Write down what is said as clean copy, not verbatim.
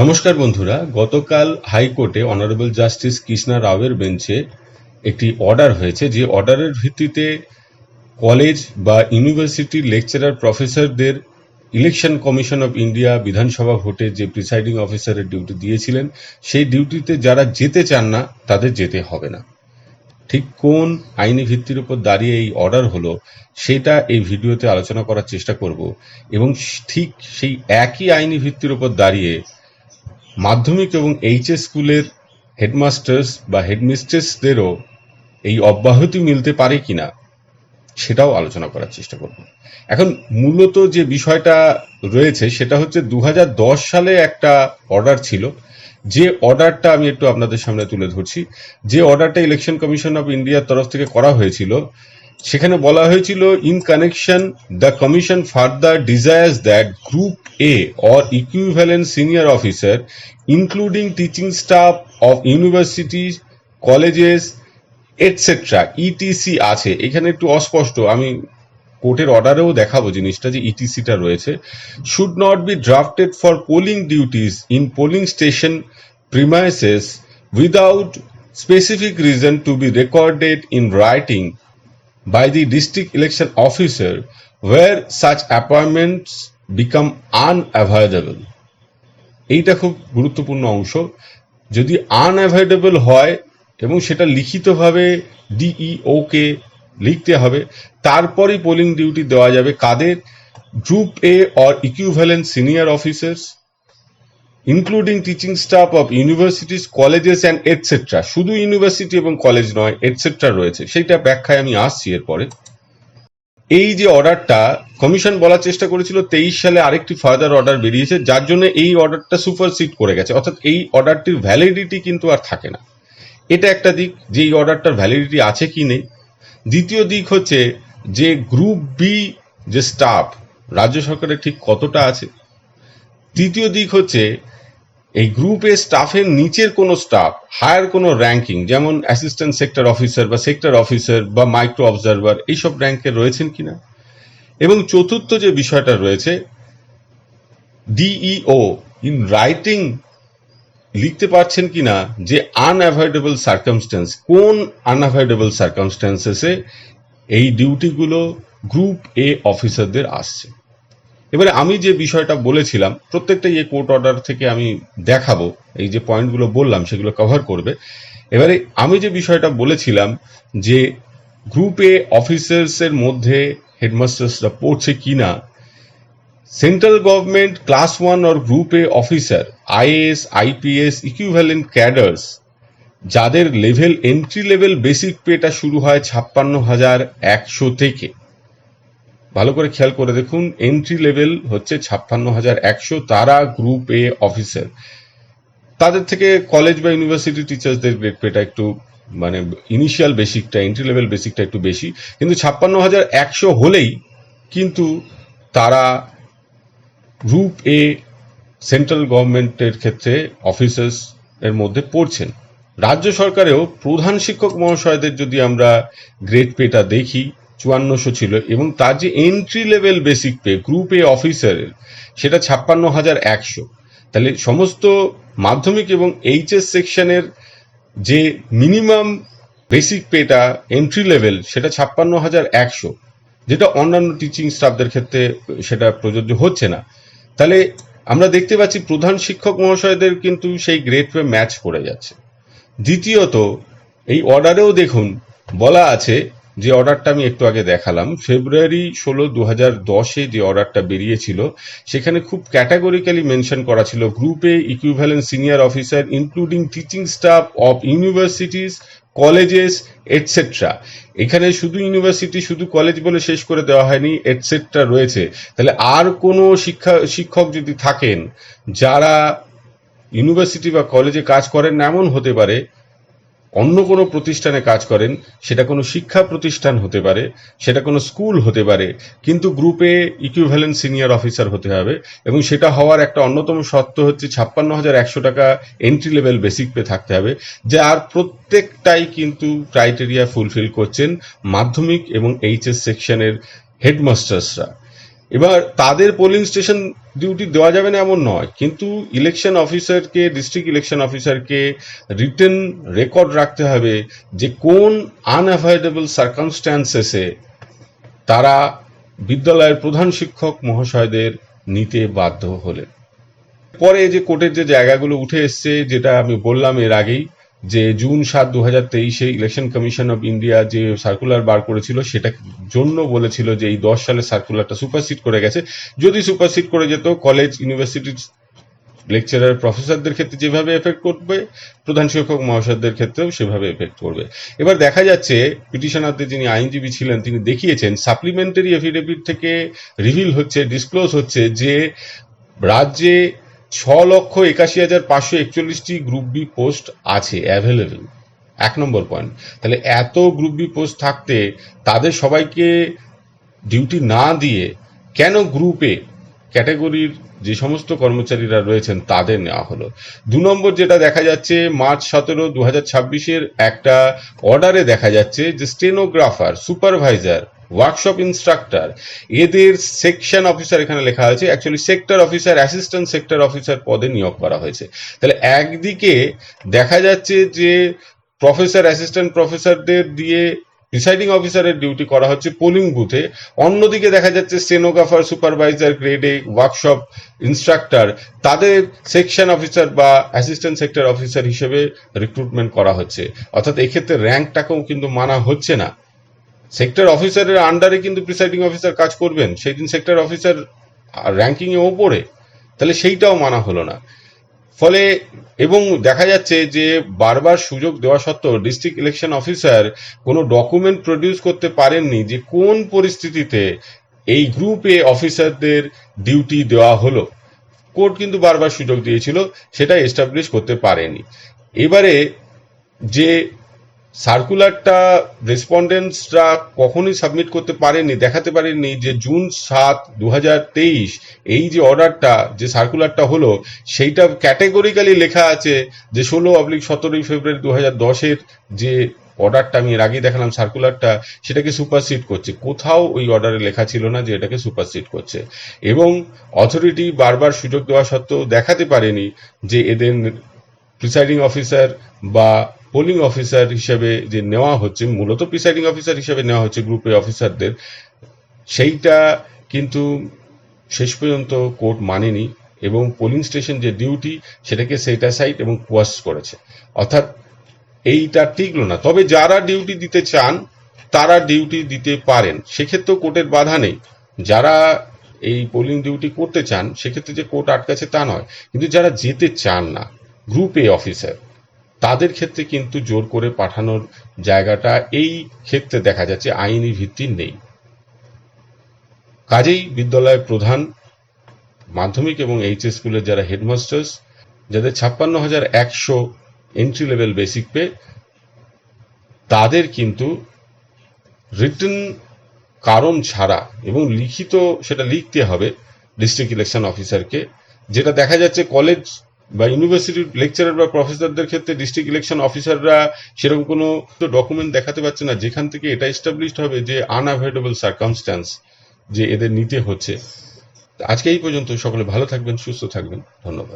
নমস্কার বন্ধুরা, গতকাল হাইকোর্টে অনারেবল জাস্টিস কৃষ্ণা রাওয়ের বেঞ্চে একটি অর্ডার হয়েছে, যে অর্ডারের ভিত্তিতে কলেজ বা ইউনিভার্সিটির লেকচারার প্রফেসরদের ইলেকশন কমিশন অফ ইন্ডিয়া বিধানসভা ভোটে যে প্রিসাইডিং অফিসারের ডিউটি দিয়েছিলেন, সেই ডিউটিতে যারা যেতে চান না তাদের যেতে হবে না। ঠিক কোন আইনি ভিত্তির উপর দাঁড়িয়ে এই অর্ডার হলো সেটা এই ভিডিওতে আলোচনা করার চেষ্টা করব, এবং ঠিক সেই একই আইনি ভিত্তির উপর দাঁড়িয়ে মাধ্যমিক এবং এইচএস স্কুলের হেডমাস্টার্স বা হেডমিস্ট্রেসদেরও এই অব্যাহতি মিলতে পারে কিনা সেটাও আলোচনা করার চেষ্টা করব। এখন মূলত যে বিষয়টা রয়েছে সেটা হচ্ছে 2010 সালে একটা অর্ডার ছিল, যে অর্ডারটা আমি একটু আপনাদের সামনে তুলে ধরছি। যে অর্ডারটা ইলেকশন কমিশন অফ ইন্ডিয়ার তরফ থেকে করা হয়েছিল, সেখানে বলা হয়েছিল, in connection the commission further desires that group A or equivalent senior officer including teaching staff of universities, colleges etcetera, etc আছে, এখানে একটু অস্পষ্ট, আমি কোর্টের অর্ডারেও দেখাবো জিনিসটা যে ইটিসিটা রয়েছে, should not be drafted for polling duties in polling station premises without specific reason to be recorded in writing by the district election officer where such appointments become unavoidable. এইটা খুব গুরুত্বপূর্ণ অংশ। যদি আনঅ্যাভয়েডেবল হয় এবং সেটা লিখিতভাবে ডিইও কে লিখতে হবে, তারপরই পোলিং ডিউটি দেওয়া যাবে কাদের? Group A or equivalent senior officers including teaching staff of universities, colleges and etcetera. শুধু ইউনিভার্সিটি এবং কলেজ নয়, এটসেট্রা রয়েছে, সেইটা ব্যাখ্যায় আমি আসছি এরপরে। এই যে অর্ডারটা কমিশন বলার চেষ্টা করেছিল, 23 সালে আরেকটি ফার্দার অর্ডার বেরিয়েছে, যার জন্য এই অর্ডারটা সুপারসিড করে গেছে, অর্থাৎ এই অর্ডারটির ভ্যালিডিটি কিন্তু আর থাকে না। এটা একটা দিক, যে এই অর্ডারটার ভ্যালিডিটি আছে কি নেই। দ্বিতীয় দিক হচ্ছে যে গ্রুপ বি যে স্টাফ রাজ্য সরকারের ঠিক কতটা আছে। তৃতীয় দিক হচ্ছে এই গ্রুপে স্টাফের নিচের কোনো স্টাফ, হায়ার কোনো র্যাঙ্কিং, যেমন অ্যাসিস্ট্যান্ট সেক্টর অফিসার বা সেক্টর অফিসার বা মাইক্রো অবজারভার, এইসব র্যাঙ্কে রয়েছেন কিনা। এবং চতুর্থ যে বিষয়টা রয়েছে, ডিইও ইন রাইটিং লিখতে পারছেন কিনা যে আনঅ্যাভয়েডেবল সার্কামস্টেন্স, কোন আনঅ্যাভয়েডেবল সার্কামস্টেন্সেসে এই ডিউটিগুলো গ্রুপ এ অফিসারদের আসছে। এবারে আমি যে বিষয়টা বলেছিলাম, প্রত্যেকটাই এই কোর্ট অর্ডার থেকে আমি দেখাবো, এই যে পয়েন্টগুলো বললাম সেগুলো কভার করবে। এবারে আমি যে বিষয়টা বলেছিলাম যে গ্রুপ এ অফিসার্সের মধ্যে হেডমাস্টার্সরা পড়ছে কিনা, central government class 1 or group A officer, IAS, IPS, equivalent cadres, যাদের লেভেল এন্ট্রি লেভেল বেসিক পেটা শুরু হয় 56,100 থেকে। ভালো করে খেয়াল করে দেখুন, এন্ট্রি লেভেল হচ্ছে 56,100, তারা গ্রুপ এ অফিসার। তাদের থেকে কলেজ বা ইউনিভার্সিটি টিচার্সদের গ্রেড পেটা একটু, মানে ইনিশিয়াল বেসিকটা, এন্ট্রি লেভেল বেসিকটা একটু বেশি, কিন্তু 56,100 হলেই কিন্তু তারা গ্রুপ এ সেন্ট্রাল গভর্নমেন্টের ক্ষেত্রে অফিসার্স এর মধ্যে পড়ছেন। রাজ্য সরকারেও প্রধান শিক্ষক মহাশয়দের যদি আমরা গ্রেড পেটা দেখি, 5400 ছিল, এবং তার যে entry level basic pay group এ অফিসারের, সেটা 56,100। তাহলে সমস্ত মাধ্যমিক এবং এইচএস সেকশনের যে মিনিমাম বেসিক পেটা এন্ট্রি লেভেল, সেটা 56,100, যেটা অন্যান্য টিচিং স্টাফদের ক্ষেত্রে সেটা প্রযোজ্য হচ্ছে না। তাহলে আমরা দেখতে পাচ্ছি প্রধান শিক্ষক মহাশয়দের কিন্তু সেই গ্রেড পে ম্যাচ করে যাচ্ছে। দ্বিতীয়ত, এই অর্ডারেও দেখুন বলা আছে, যে অর্ডারটা আমি একটু আগে দেখালাম, ফেব্রুয়ারি 16, 2010-এ যে অর্ডারটা বেরিয়েছিল, সেখানে খুব ক্যাটাগরিক্যালি মেনশন করা ছিল, গ্রুপে equivalent senior officer including teaching staff of universities, colleges etcetera. এখানে শুধু ইউনিভার্সিটি, শুধু কলেজ বলে শেষ করে দেওয়া হয়নি, এটসেট্রা রয়েছে। তাহলে আর কোনো শিক্ষক যদি থাকেন যারা ইউনিভার্সিটি বা কলেজে কাজ করেন না, এমন হতে পারে অন্য কোনো প্রতিষ্ঠানে কাজ করেন, সেটা কোনো শিক্ষা প্রতিষ্ঠান হতে পারে, সেটা কোনো স্কুল হতে পারে, কিন্তু গ্রুপে ইকুইভ্যালেন্ট সিনিয়র অফিসার হতে হবে, এবং সেটা হওয়ার একটা অন্যতম শর্ত হচ্ছে 56,100 টাকা এন্ট্রি লেভেল বেসিক পে থাকতে হবে, যার প্রত্যেকটাই কিন্তু ক্রাইটেরিয়া ফুলফিল করছেন মাধ্যমিক এবং এইচএস সেকশনের হেডমাস্টার্সরা। এবার তাদের পোলিং স্টেশন ডিউটি দেওয়া যাবে না এমন নয়, কিন্তু ইলেকশন অফিসারকে, ডিস্ট্রিক্ট ইলেকশন অফিসারকে রিটেন রেকর্ড রাখতে হবে যে কোন আনঅ্যাভয়েডেবল সার্কামস্ট্যান্সেসে তারা বিদ্যালয়ের প্রধান শিক্ষক মহাশয়দের নিতে বাধ্য হলেন। পরে যে কোর্টের যে জায়গাগুলো উঠে এসছে, যেটা আমি বললাম এর আগেই, যে June 7, 2023 election commission of India যে সার্কুলার বার করেছিল, সেটা জন্য বলেছিল যে এই 10 সালের সার্কুলারটা সুপারসিড করে গেছে। যদি সুপারসিড করে যেত, কলেজ ইউনিভার্সিটির লেকচারার প্রফেসরদের ক্ষেত্রে যেভাবে এফেক্ট করবে, প্রধান শিক্ষক মহাশয়দের ক্ষেত্রেও সেভাবে এফেক্ট করবে। এবার দেখা যাচ্ছে পিটিশনারদের যিনি আইনজীবী ছিলেন তিনি দেখিয়েছেন সাপ্লিমেন্টারি এফিডেভিট থেকে রিভিল হচ্ছে, ডিসক্লোজ হচ্ছে যে রাজ্যে 6,81,541টি গ্রুপ বি পোস্ট আছে অ্যাভেলেবেল। 1 নম্বর পয়েন্ট। তাহলে এত গ্রুপ বি পোস্ট থাকতে তাদের সবাইকে ডিউটি না দিয়ে কেন গ্রুপে ক্যাটাগরির যে সমস্ত কর্মচারীরা রয়েছেন তাদের নেওয়া হলো? 2 নম্বর যেটা দেখা যাচ্ছে, মার্চ 17, 2026 একটা অর্ডারে দেখা যাচ্ছে যে স্টেনোগ্রাফার, সুপারভাইজার, ওয়ার্কশপ ইনস্ট্রাক্টর, এদের সেকশন অফিসার, এখানে লেখা হয়েছে actually sector officer, assistant sector officer পদে নিয়োগ করা হয়েছে। তাহলে একদিকে দেখা যাচ্ছে যে প্রফেসর, অ্যাসিস্ট্যান্ট প্রফেসরদের দিয়ে প্রিসাইডিং অফিসারের ডিউটি করা হচ্ছে পোলিং বুথে, অন্যদিকে দেখা যাচ্ছে স্টেনোগ্রাফার, সুপারভাইজার গ্রেডে, ওয়ার্কশপ ইনস্ট্রাক্টর, তাদের সেকশন অফিসার বা অ্যাসিস্ট্যান্ট সেক্টর অফিসার হিসেবে রিক্রুটমেন্ট করা হচ্ছে। অর্থাৎ এক্ষেত্রে র্যাঙ্কটাকেও কিন্তু মানা হচ্ছে না। সেক্টর অফিসারের আন্ডারে কিন্তু প্রিসাইডিং অফিসার কাজ করবেন, সেই দিন সেক্টর অফিসার র্যাঙ্কিং এ ওপরে, তাহলে সেইটাও মানা হলো না। ফলে এবং দেখা যাচ্ছে যে বারবার সুযোগ দেওয়া সত্ত্বেও ডিস্ট্রিক্ট ইলেকশন অফিসার কোনো ডকুমেন্ট প্রডিউস করতে পারেননি যে কোন পরিস্থিতিতে এই গ্রুপ এ অফিসারদের ডিউটি দেওয়া হলো। কোর্ট কিন্তু বারবার সুযোগ দিয়েছিল, সেটা এস্টাবলিশ করতে পারেনি। এবারে যে সার্কুলারটা রেসপন্ডেন্টসরা কখনোই সাবমিট করতে পারেননি, দেখাতে পারেননি যে জুন 7, 2023 এই যে অর্ডারটা, যে সার্কুলারটা হলো, সেইটা ক্যাটেগরিক্যালি লেখা আছে যে 16/17 ফেব্রুয়ারি 2010 যে অর্ডারটা আমি এর আগেই দেখালাম, সার্কুলারটা, সেটাকে সুপারসিড করছে। কোথাও ওই অর্ডারে লেখা ছিল না যে এটাকে সুপারসিড করছে। এবং অথরিটি বারবার সুযোগ দেওয়া সত্ত্বেও দেখাতে পারেনি যে এদের প্রিসাইডিং অফিসার বা পোলিং অফিসার হিসেবে যে নেওয়া হচ্ছে, মূলত প্রিসাইডিং অফিসার হিসেবে নেওয়া হচ্ছে গ্রুপে অফিসারদের, সেইটা কিন্তু শেষ পর্যন্ত কোর্ট মানেনি এবং পোলিং স্টেশন যে ডিউটি সেটাকে সেট অ্যাসাইড এবং কোয়াশ করেছে। অর্থাৎ এইটা টিকলো না। তবে যারা ডিউটি দিতে চান তারা ডিউটি দিতে পারেন, সেক্ষেত্রেও কোর্টের বাধা নেই। যারা এই পোলিং ডিউটি করতে চান সেক্ষেত্রে যে কোর্ট আটকাছে তা নয়, কিন্তু যারা যেতে চান না, গ্রুপ এ অফিসার, তাদের ক্ষেত্রে কিন্তু জোর করে পাঠানোর জায়গাটা এই ক্ষেত্রে দেখা যাচ্ছে আইনি ভিত্তি নেই। কাজেই বিদ্যালয় প্রধান, মাধ্যমিক এবং এইচএস স্কুলের যারা হেডমাস্টার্স, যাদের 56,100 এন্ট্রি লেভেল বেসিক পে, তাদের কিন্তু রিটেন কারণ ছাড়া এবং লিখিত সেটা লিখতে হবে ডিস্ট্রিক্ট ইলেকশন অফিসারকে। যেটা দেখা যাচ্ছে কলেজ বা ইউনিভার্সিটির লেকচারার বা প্রফেসরদের ক্ষেত্রে ডিস্ট্রিক্ট ইলেকশন অফিসাররা সেরকম কোনো ডকুমেন্ট দেখাতে পারছে না যেখান থেকে এটা এস্টাবলিশড হবে যে আনঅ্যাভয়েডেবল সার্কামস্ট্যান্স যে এদের নিতে হচ্ছে। আজকে এই পর্যন্ত। সকলে ভালো থাকবেন, সুস্থ থাকবেন, ধন্যবাদ।